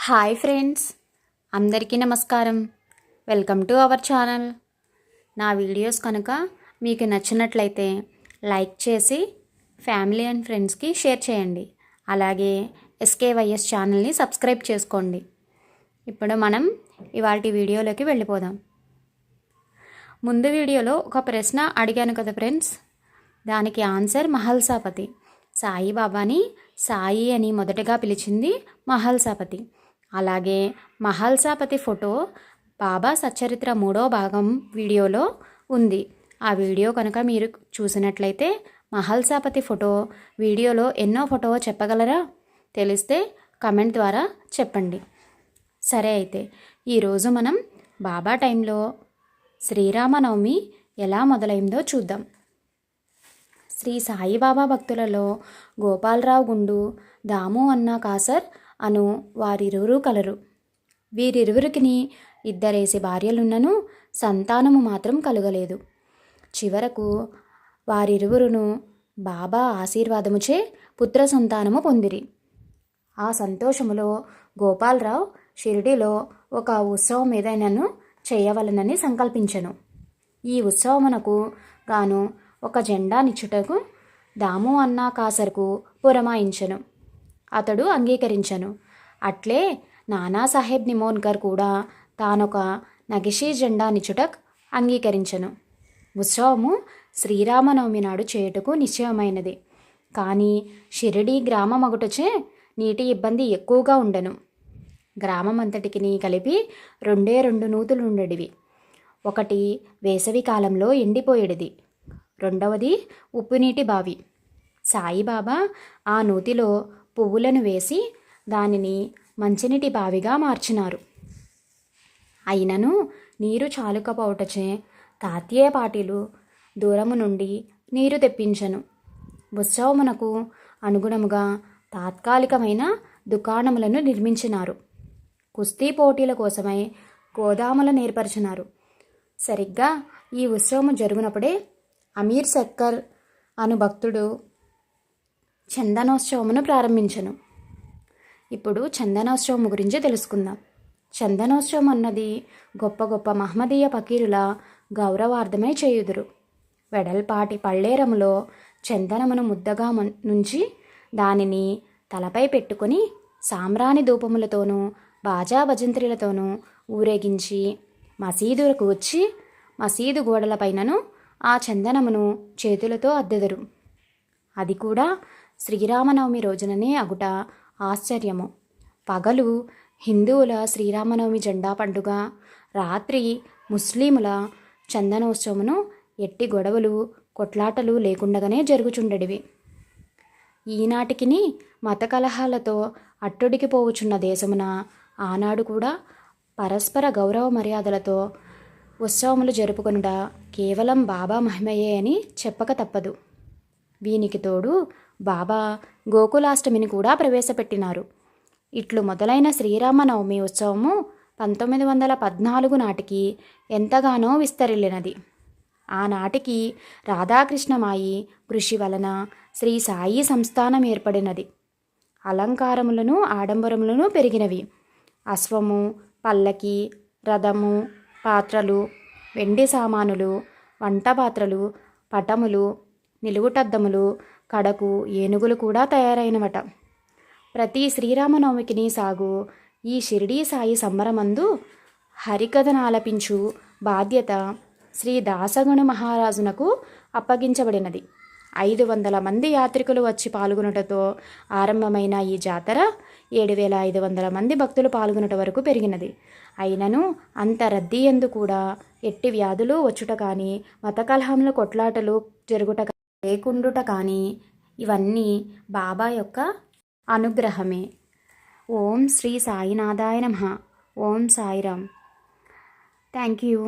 Hi friends, అందరికీ నమస్కారం. Welcome to our channel. నా వీడియోస్ కనుక మీకు నచ్చినట్లయితే లైక్ చేసి ఫ్యామిలీ అండ్ ఫ్రెండ్స్కి షేర్ చేయండి. అలాగే ఎస్కేవైఎస్ ఛానల్ని సబ్స్క్రైబ్ చేసుకోండి. ఇప్పుడు మనం ఇవాల్టి వీడియోలోకి వెళ్ళిపోదాం. ముందు వీడియోలో ఒక ప్రశ్న అడిగాను కదా ఫ్రెండ్స్, దానికి ఆన్సర్ మహల్సాపతి. సాయిబాబాని సాయి అని మొదటగా పిలిచింది మహల్సాపతి. అలాగే మహల్సాపతి ఫోటో బాబా సచ్చరిత్ర 3వ భాగం వీడియోలో ఉంది. ఆ వీడియో కనుక మీరు చూసినట్లయితే మహల్సాపతి ఫోటో వీడియోలో ఎన్నో ఫోటో చెప్పగలరా? తెలిస్తే కమెంట్ ద్వారా చెప్పండి. సరే, అయితే ఈరోజు మనం బాబా టైంలో శ్రీరామనవమి ఎలా మొదలైందో చూద్దాం. శ్రీ సాయిబాబా భక్తులలో గోపాలరావు గుండు, దాము అన్న కాసర్ అను వారిరువురు కలరు. వీరిరువురికి ఇద్దరేసి భార్యలున్నను సంతానము మాత్రం కలుగలేదు. చివరకు వారిరువురును బాబా ఆశీర్వాదముచే పుత్ర సంతానము పొందిరి. ఆ సంతోషములో గోపాలరావు షిరిడిలో ఒక ఉత్సవం ఏదైనాను చేయవలనని సంకల్పించెను. ఈ ఉత్సవమునకు గాను ఒక జెండా నిచ్చుటకు దాము అన్న కాసర్కు పురమాయించెను. అతడు అంగీకరించెను. అట్లే నానాసాహెబ్ నిమోన్కర్ కూడా తానొక నగిషీ జెండా నిచ్చుటకు అంగీకరించెను. ఉత్సవము శ్రీరామనవమి నాడు చేయుటకు నిశ్చయమైనది. కానీ షిరిడి గ్రామమగుటచే నీటి ఇబ్బంది ఎక్కువగా ఉండెను. గ్రామమంతటికి కలిపి 2 నూతులుండెడివి. ఒకటి వేసవి కాలంలో ఎండిపోయేడిది, రెండవది ఉప్పునీటి బావి. సాయిబాబా ఆ నూతిలో పువ్వులను వేసి దానిని మంచినీటి బావిగా మార్చినారు. అయినను నీరు చాలుకపోవటచే తాత్యే పాటీలు దూరము నుండి నీరు తెప్పించెను. ఉత్సవమునకు అనుగుణముగా తాత్కాలికమైన దుకాణములను నిర్మించినారు. కుస్తీ పోటీల కోసమై గోదాములను ఏర్పరిచినారు. సరిగ్గా ఈ ఉత్సవము జరుగునప్పుడే అమీర్ సక్కర్ అను భక్తుడు చందనోత్సవమును ప్రారంభించెను. ఇప్పుడు చందనోత్సవం గురించి తెలుసుకుందాం. చందనోత్సవం అన్నది గొప్ప గొప్ప మహమ్మదీయ ఫకీరుల గౌరవార్థమై చేయుదురు. వెడల్పాటి పళ్ళేరములో చందనమును ముద్దగా నుంచి దానిని తలపై పెట్టుకొని సాంబ్రాణి ధూపములతోనూ బాజా భజంత్రిలతోనూ ఊరేగించి మసీదులకు వచ్చి మసీదు గోడలపైనను ఆ చందనమును చేతులతో అద్దెదరు. అది కూడా శ్రీరామనవమి రోజుననే అగుట ఆశ్చర్యము. పగలు హిందువుల శ్రీరామనవమి జెండా పండుగ, రాత్రి ముస్లిముల చందనోత్సవమును ఎట్టి గొడవలు కొట్లాటలు లేకుండగానే జరుగుచుండెడివి. ఈనాటికిని మత కలహాలతో అట్టుడికిపోవుచున్న దేశమున ఆనాడు కూడా పరస్పర గౌరవ మర్యాదలతో ఉత్సవములు జరుపుకొనుట కేవలం బాబా మహిమయే అని చెప్పక తప్పదు. వీనికి తోడు బాబా గోకులాష్టమిని కూడా ప్రవేశపెట్టినారు. ఇట్లు మొదలైన శ్రీరామనవమి ఉత్సవము 1914 నాటికి ఎంతగానో విస్తరిల్లినది. ఆనాటికి రాధాకృష్ణమాయి కృషి వలన శ్రీ సాయి సంస్థానం ఏర్పడినది. అలంకారములను ఆడంబరములను పెరిగినవి. అశ్వము, పల్లకి, రథము, పాత్రలు, వెండి సామానులు, వంట పాత్రలు, పటములు, నిలువుటద్దములు, కడకు ఏనుగులు కూడా తయారైనవట. ప్రతి శ్రీరామనవమికిని సాగు ఈ షిరిడీ సాయి సంబరమందు హరికథనాలపించు బాధ్యత శ్రీ దాసగణు మహారాజునకు అప్పగించబడినది. 500 మంది యాత్రికులు వచ్చి పాల్గొనుటతో ఆరంభమైన ఈ జాతర 7500 మంది భక్తులు పాల్గొనుట వరకు పెరిగినది. అయినను అంత రద్దీ యందు కూడా ఎట్టి వ్యాధులు వచ్చుట కానీ, మత కలహములు కొట్లాటలు జరుగుట లేకుండుట కానీ ఇవన్నీ బాబా యొక్క అనుగ్రహమే. ఓం శ్రీ సాయినాథాయ నమః. ఓం సాయిరామ్. Thank you.